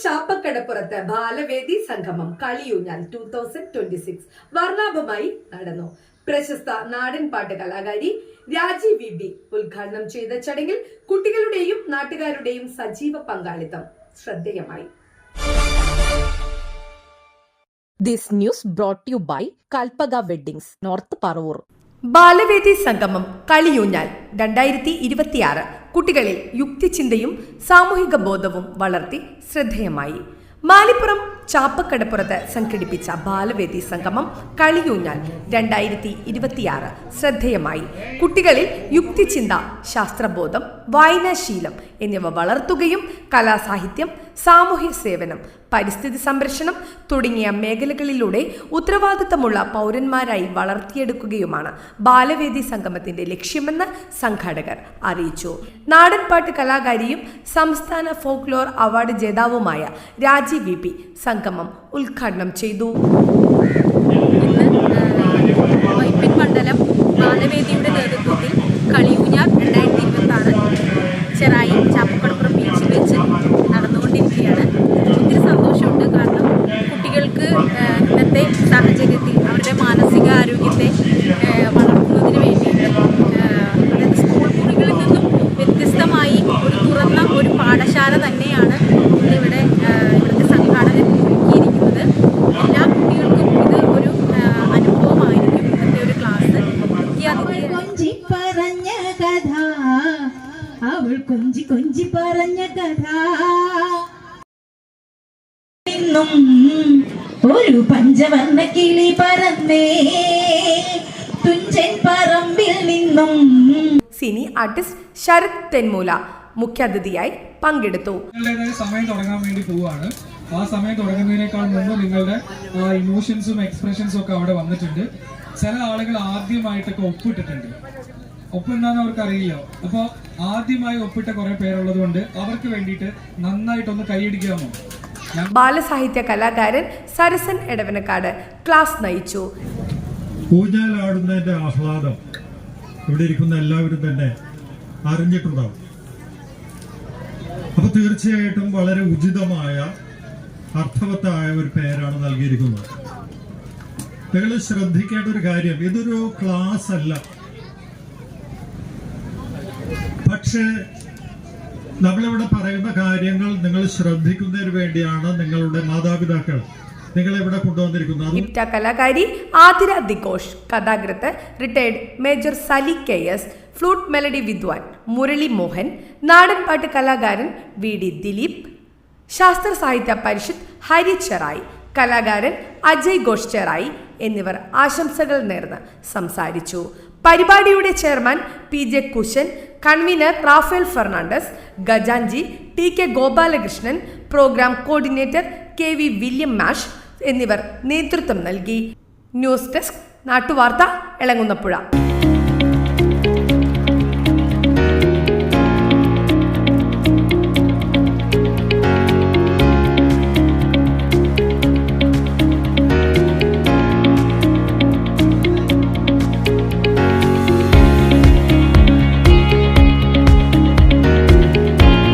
ചാപ്പക്കടപ്പുറത്ത് ബാലവേദി സംഗമം കളിയൂഞ്ഞാൽ 2026 വർണ്ണാഭമായി നടന്നു. പ്രശസ്ത നാടൻപാട്ട് കലാകാരി രാജി വി ഉദ്ഘാടനം ചെയ്ത ചടങ്ങിൽ കുട്ടികളുടെയും നാട്ടുകാരുടെയും സജീവ പങ്കാളിത്തം ശ്രദ്ധേയമായി. This news brought you by Kalpaka weddings, North Paravur. ബാലവേദി സംഗമം കളിയൂഞ്ഞാൽ 2026 കുട്ടികളിൽ യുക്തിചിന്തയും സാമൂഹിക ബോധവും വളർത്തി ശ്രദ്ധേയമായി. മാലിപ്പുറം ചാപ്പക്കടപ്പുറത്ത് സംഘടിപ്പിച്ച ബാലവേദി സംഗമം കളിയൂഞ്ഞാൽ 2026 ശ്രദ്ധേയമായി. കുട്ടികളിൽ യുക്തിചിന്ത, ശാസ്ത്രബോധം, വായനാശീലം എന്നിവ വളർത്തുകയും കലാസാഹിത്യം, സാമൂഹ്യ സേവനം, പരിസ്ഥിതി സംരക്ഷണം തുടങ്ങിയ മേഖലകളിലൂടെ ഉത്തരവാദിത്തമുള്ള പൗരന്മാരായി വളർത്തിയെടുക്കുകയുമാണ് ബാലവേദി സംഗമത്തിന്റെ ലക്ഷ്യമെന്ന് സംഘാടകർ അറിയിച്ചു. നാടൻപാട്ട് കലാകാരിയും സംസ്ഥാന ഫോക്ലോർ അവാർഡ് ജേതാവുമായ രാജി വി സംഗമം ഉദ്ഘാടനം ചെയ്തു. വൈപ്പിൻ മണ്ഡലം ബാലവേദിയുടെ നേതൃത്വത്തിൽ കളിയൂഞ്ഞാൽ 2026 ചെറായി ചാപ്പക്കടപ്പുറം ബീച്ചിൽ വെച്ച് നടന്നുകൊണ്ടിരിക്കുകയാണ്. ഒത്തിരി സന്തോഷമുണ്ട്. കാരണം കുട്ടികൾക്ക് ഇന്നത്തെ സാഹചര്യത്തിൽ അവരുടെ മാനസിക ആരോഗ്യത്തെ വളർത്തുന്നതിന് വേണ്ടിയിട്ട് അതായത് സ്കൂൾ മുറികളിൽ നിന്നും വ്യത്യസ്തമായി ഒരു തുറന്ന ഒരു പാഠശാല തന്നെയാണ് ഇന്നിവിടെ ഇവിടുത്തെ സംഘാടകർ ഒരുക്കിയിരിക്കുന്നത്. എല്ലാ കുട്ടികൾക്കും ഇത് ഒരു അനുഭവമായിരിക്കും ഇന്നത്തെ ഒരു ക്ലാസ്. അവൾ കൊഞ്ചി കൊഞ്ചി പറഞ്ഞ കഥ ഒരു പഞ്ചവർണ്ണ കിളി പറന്നേ തുഞ്ചൻ പറമ്പിൽ നിന്നും. സിനി ആർട്ടിസ്റ്റ് ശരത് തെന്മൂല മുഖ്യാതിഥിയായി പങ്കെടുത്തു. സമയം തുടങ്ങാൻ വേണ്ടി പോവുകയാണ്. ആ സമയം തുടങ്ങുന്നതിനേക്കാൾ മുമ്പ് നിങ്ങളുടെ ഇമോഷൻസും എക്സ്പ്രഷൻസും ഒക്കെ അവിടെ വന്നിട്ടുണ്ട്. ചില ആളുകൾ ആദ്യമായിട്ടൊക്കെ ഒപ്പിട്ടിട്ടുണ്ട്. ഒപ്പെന്താന്ന് അവർക്ക് അറിയില്ല. അപ്പോൾ ആദ്യമായി ഒപ്പിട്ട കുറെ പേരുള്ളത് കൊണ്ട് അവർക്ക് വേണ്ടിയിട്ട് നന്നായിട്ടൊന്ന് കൈയടിക്കാമോ? ബാലസാഹിത്യ കലാകാരൻ സരസൻ എടവനക്കാട് ക്ലാസ് നയിച്ചു. ഊഞ്ഞാലാടുന്നതിന്റെ ആഹ്ലാദം ഇവിടെ ഇരിക്കുന്ന എല്ലാവരും തന്നെ അറിഞ്ഞിട്ടുണ്ടാവും. അപ്പൊ തീർച്ചയായിട്ടും വളരെ ഉചിതമായ അർത്ഥവത്തായ ഒരു പേരാണ് നൽകിയിരിക്കുന്നത്. നിങ്ങൾ ശ്രദ്ധിക്കേണ്ട ഒരു കാര്യം, ഇതൊരു ക്ലാസ് അല്ല. പക്ഷേ നമ്മളിവിടെ പറയുന്ന കാര്യങ്ങൾ നിങ്ങൾ ശ്രദ്ധിക്കുന്നതിന് വേണ്ടിയാണ് നിങ്ങളുടെ മാതാപിതാക്കൾ നിങ്ങളെ ഇവിടെ കൊണ്ടുവന്നിരിക്കുന്നത്. ഇപ്റ്റ കലാകാരി ആതിര ദിഘോഷ്, കഥാകൃത്ത് retired major Sali KS, flute melody വിദ്വാൻ മുരളി മോഹൻ, നാടൻപാട്ട് കലാകാരൻ VD ദിലീപ്, ശാസ്ത്ര സാഹിത്യ പരിഷത്ത് ഹരി ചെറായി, കലാകാരൻ അജയ് ഘോഷ് ചെറായി എന്നിവർ ആശംസകൾ നേർന്ന് സംസാരിച്ചു. പരിപാടിയുടെ chairman PJ Kushan, convener Raphael Fernandez, ഖജാൻജി TK Gopalakrishnan, program coordinator KV William മാഷ് എന്നിവർ നേതൃത്വം നൽകി. ന്യൂസ് ഡെസ്ക്, നാട്ടുവാർത്ത, എളങ്ങുന്നപ്പുഴ.